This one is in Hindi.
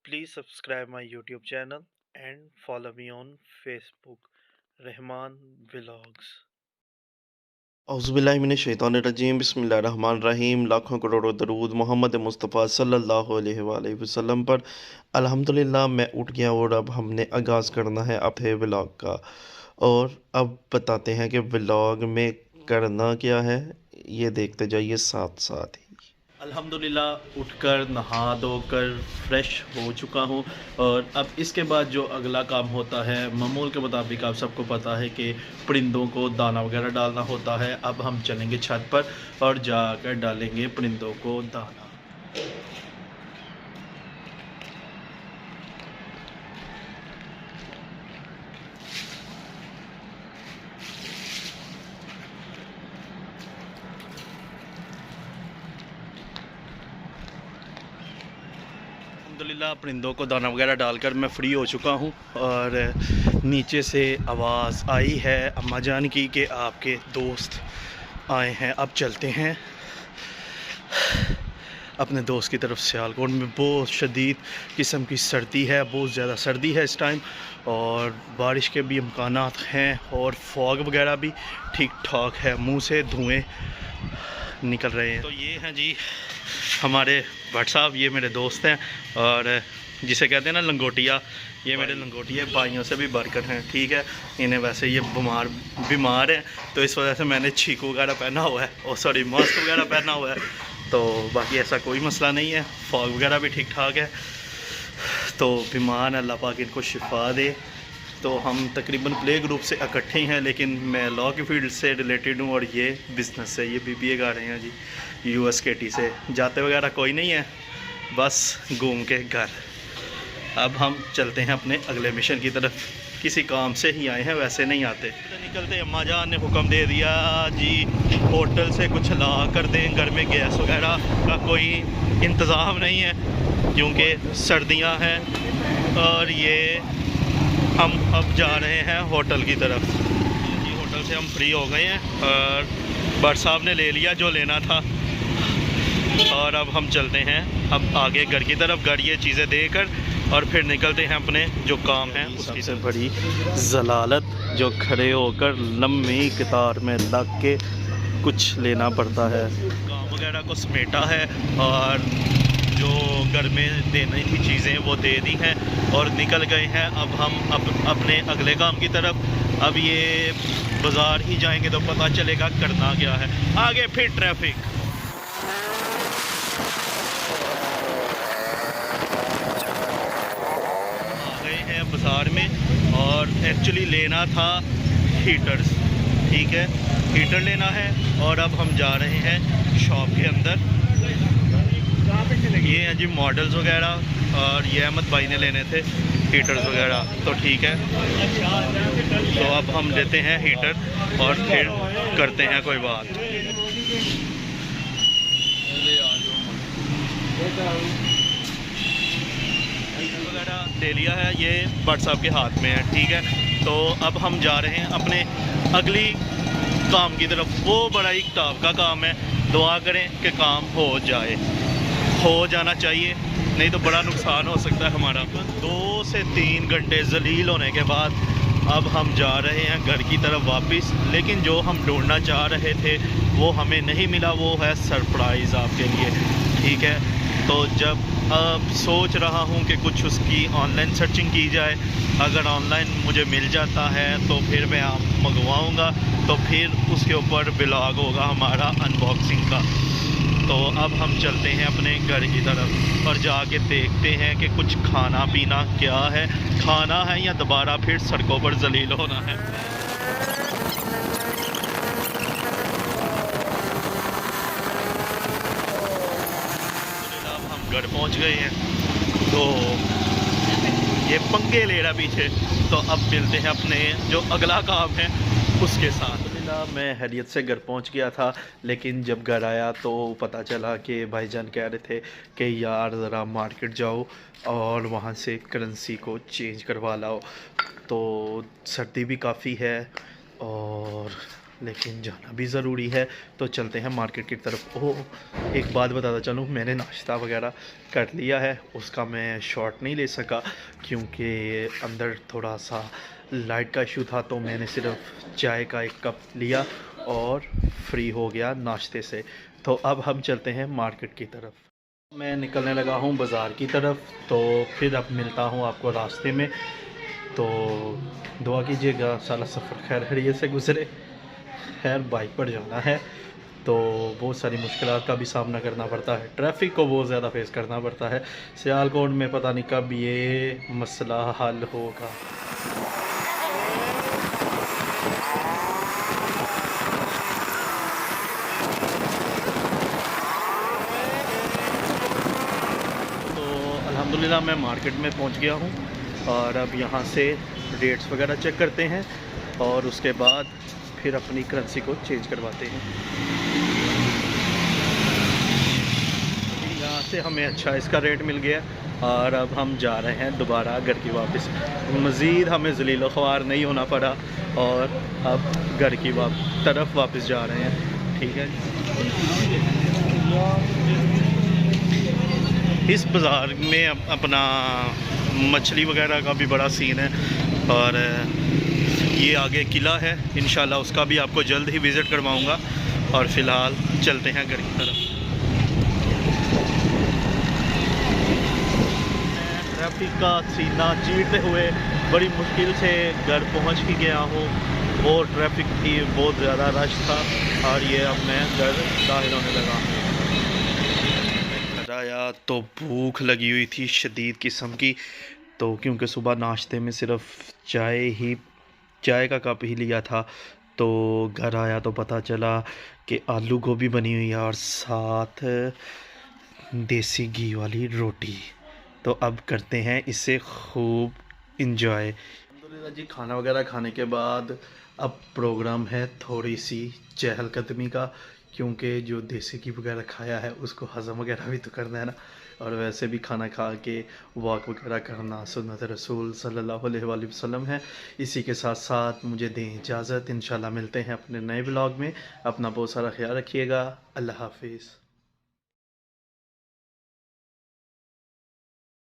Please subscribe my YouTube channel and follow me on Facebook, Rahman Vlogs. औज़ुबिल्लाहिमिनश्शैतानिर्रजीम बिस्मिल्लाहिर्रहमानिर्रहीम। लाखों करोड़ों दरूद मोहम्मद मुस्तफ़ा सल्लल्लाहु अलैहि वसल्लम पर। अल्हम्दुलिल्लाह मैं उठ गया और अब हमने आगाज़ करना है अपने व्लॉग का। और अब बताते हैं कि व्लॉग में करना क्या है, ये देखते जाइए साथ साथ ही। अल्हम्दुलिल्लाह उठकर नहा धोकर फ्रेश हो चुका हूँ और अब इसके बाद जो अगला काम होता है मामूल के मुताबिक आप सबको पता है कि परिंदों को दाना वगैरह डालना होता है। अब हम चलेंगे छत पर और जाकर डालेंगे परिंदों को दाना। अल्हम्दुलिल्लाह परिंदों को दाना वगैरह डालकर मैं फ़्री हो चुका हूँ और नीचे से आवाज़ आई है अम्मा जान की कि आपके दोस्त आए हैं। अब चलते हैं अपने दोस्त की तरफ। सियालकोट में बहुत शदीद किस्म की सर्दी है, बहुत ज़्यादा सर्दी है इस टाइम और बारिश के भी इम्कानात हैं और फॉग वगैरह भी ठीक ठाक है, मुंह से धुएँ निकल रहे हैं। तो ये हैं जी हमारे भट्ट साहब, ये मेरे दोस्त हैं और जिसे कहते हैं ना लंगोटिया, ये मेरे लंगोटिया भाइयों से भी बढ़कर हैं। ठीक है, इन्हें वैसे ये बीमार हैं तो इस वजह से मैंने छीकू वगैरह पहना हुआ है और सॉरी मास्क वगैरह पहना हुआ है। तो बाकी ऐसा कोई मसला नहीं है, फॉग वगैरह भी ठीक ठाक है। तो बीमार अल्लाह पाक इनको शिफा दे। तो हम तकरीबन प्ले ग्रुप से इकट्ठे हैं, लेकिन मैं लॉ की फील्ड से रिलेटेड हूँ और ये बिज़नेस से, ये बीबीए कर रहे हैं जी यूएसकेटी से। जाते वगैरह कोई नहीं है, बस घूम के घर। अब हम चलते हैं अपने अगले मिशन की तरफ। किसी काम से ही आए हैं, वैसे नहीं आते। निकलते अम्मा जान ने हुक्म दे दिया जी होटल से कुछ ला कर दें, घर में गैस वगैरह का कोई इंतज़ाम नहीं है क्योंकि सर्दियां हैं। और ये हम अब जा रहे हैं होटल की तरफ जी। होटल से हम फ्री हो गए हैं और भट्ट साहब ने ले लिया जो लेना था और अब हम चलते हैं अब आगे घर की तरफ। घर ये चीज़ें देकर और फिर निकलते हैं अपने जो काम है उसकी। सबसे बड़ी जलालत जो खड़े होकर लंबी कतार में लग के कुछ लेना पड़ता है। काम वगैरह को समेटा है और जो घर में देनी थी चीज़ें वो दे दी हैं और निकल गए हैं। अब हम अपने अगले काम की तरफ। अब ये बाज़ार ही जाएंगे तो पता चलेगा करना क्या है। आगे फिर ट्रैफिक। बाज़ार में और एक्चुअली लेना था हीटर्स। ठीक है, हीटर लेना है और अब हम जा रहे हैं शॉप के अंदर। ये हैं जी मॉडल्स वगैरह और ये अहमद भाई ने लेने थे हीटर्स वगैरह। तो ठीक है, तो अब हम लेते हैं हीटर और फिर करते हैं कोई बात। वगैरह ले लिया है, ये भट्ट साहब के हाथ में है। ठीक है, तो अब हम जा रहे हैं अपने अगली काम की तरफ। वो बड़ा ही टॉप का काम है, दुआ करें कि काम हो जाए, हो जाना चाहिए, नहीं तो बड़ा नुकसान हो सकता है हमारा। 2 से 3 घंटे जलील होने के बाद अब हम जा रहे हैं घर की तरफ वापस। लेकिन जो हम ढूंढना चाह रहे थे वो हमें नहीं मिला, वो है सरप्राइज़ आपके लिए। ठीक है, तो जब अब सोच रहा हूँ कि कुछ उसकी ऑनलाइन सर्चिंग की जाए। अगर ऑनलाइन मुझे मिल जाता है तो फिर मैं मंगवाऊँगा, तो फिर उसके ऊपर ब्लॉग होगा हमारा अनबॉक्सिंग का। तो अब हम चलते हैं अपने घर की तरफ और जाके देखते हैं कि कुछ खाना पीना क्या है, खाना है या दोबारा फिर सड़कों पर जलील होना है। अब हम घर पहुंच गए हैं, तो ये पंगे ले रहा पीछे। तो अब मिलते हैं अपने जो अगला काम है उसके साथ। मैं हैरियत से घर पहुंच गया था, लेकिन जब घर आया तो पता चला कि भाईजान कह रहे थे कि यार ज़रा मार्केट जाओ और वहां से करेंसी को चेंज करवा लाओ। तो सर्दी भी काफ़ी है और लेकिन जाना भी ज़रूरी है, तो चलते हैं मार्केट की तरफ। ओह, एक बात बताता चलूँ, मैंने नाश्ता वगैरह कर लिया है, उसका मैं शॉर्ट नहीं ले सका क्योंकि अंदर थोड़ा सा लाइट का इशू था, तो मैंने सिर्फ चाय का एक कप लिया और फ्री हो गया नाश्ते से। तो अब हम चलते हैं मार्केट की तरफ। मैं निकलने लगा हूँ बाज़ार की तरफ, तो फिर अब मिलता हूँ आपको रास्ते में। तो दुआ कीजिएगा सारा सफ़र खैर खैरियत से गुज़रे। खैर बाइक पर जाना है तो बहुत सारी मुश्किलात का भी सामना करना पड़ता है, ट्रैफिक को बहुत ज़्यादा फेस करना पड़ता है। सियालकोट में पता नहीं कब ये मसला हल होगा। तो अल्हम्दुलिल्लाह मैं मार्केट में पहुंच गया हूं और अब यहां से रेट्स वगैरह चेक करते हैं और उसके बाद फिर अपनी करेंसी को चेंज करवाते हैं। यहाँ से हमें अच्छा इसका रेट मिल गया और अब हम जा रहे हैं दोबारा घर की वापस। मज़ीद हमें ज़लील ख्वार नहीं होना पड़ा और अब घर की तरफ वापस जा रहे हैं। ठीक है, इस बाज़ार में अपना मछली वगैरह का भी बड़ा सीन है और ये आगे किला है, इंशाल्लाह उसका भी आपको जल्द ही विज़िट करवाऊंगा। और फ़िलहाल चलते हैं घर की तरफ। ट्रैफिक का सीना चीरते हुए बड़ी मुश्किल से घर पहुंच ही गया हूँ और ट्रैफिक की बहुत ज़्यादा रश था और ये अब मैं घर दाखिल होने लगा हूँ। घर आया तो भूख लगी हुई थी शदीद किस्म की, तो क्योंकि सुबह नाश्ते में सिर्फ चाय का कप ही लिया था, तो घर आया तो पता चला कि आलू गोभी बनी हुई है और साथ देसी घी वाली रोटी। तो अब करते हैं इसे खूब इंजॉय। अल्हम्दुलिल्लाह जी, खाना वगैरह खाने के बाद अब प्रोग्राम है थोड़ी सी चहलकदमी का, क्योंकि जो देसी घी वगैरह खाया है उसको हज़म वगैरह भी तो करना है ना, और वैसे भी खाना खा के वॉक वगैरह करना सुन्नत रसूल सल्लल्लाहु अलैहि वसल्लम है। इसी के साथ साथ मुझे दें इजाज़त, इंशाल्लाह मिलते हैं अपने नए ब्लॉग में। अपना बहुत सारा ख्याल रखिएगा। अल्लाह हाफिज़।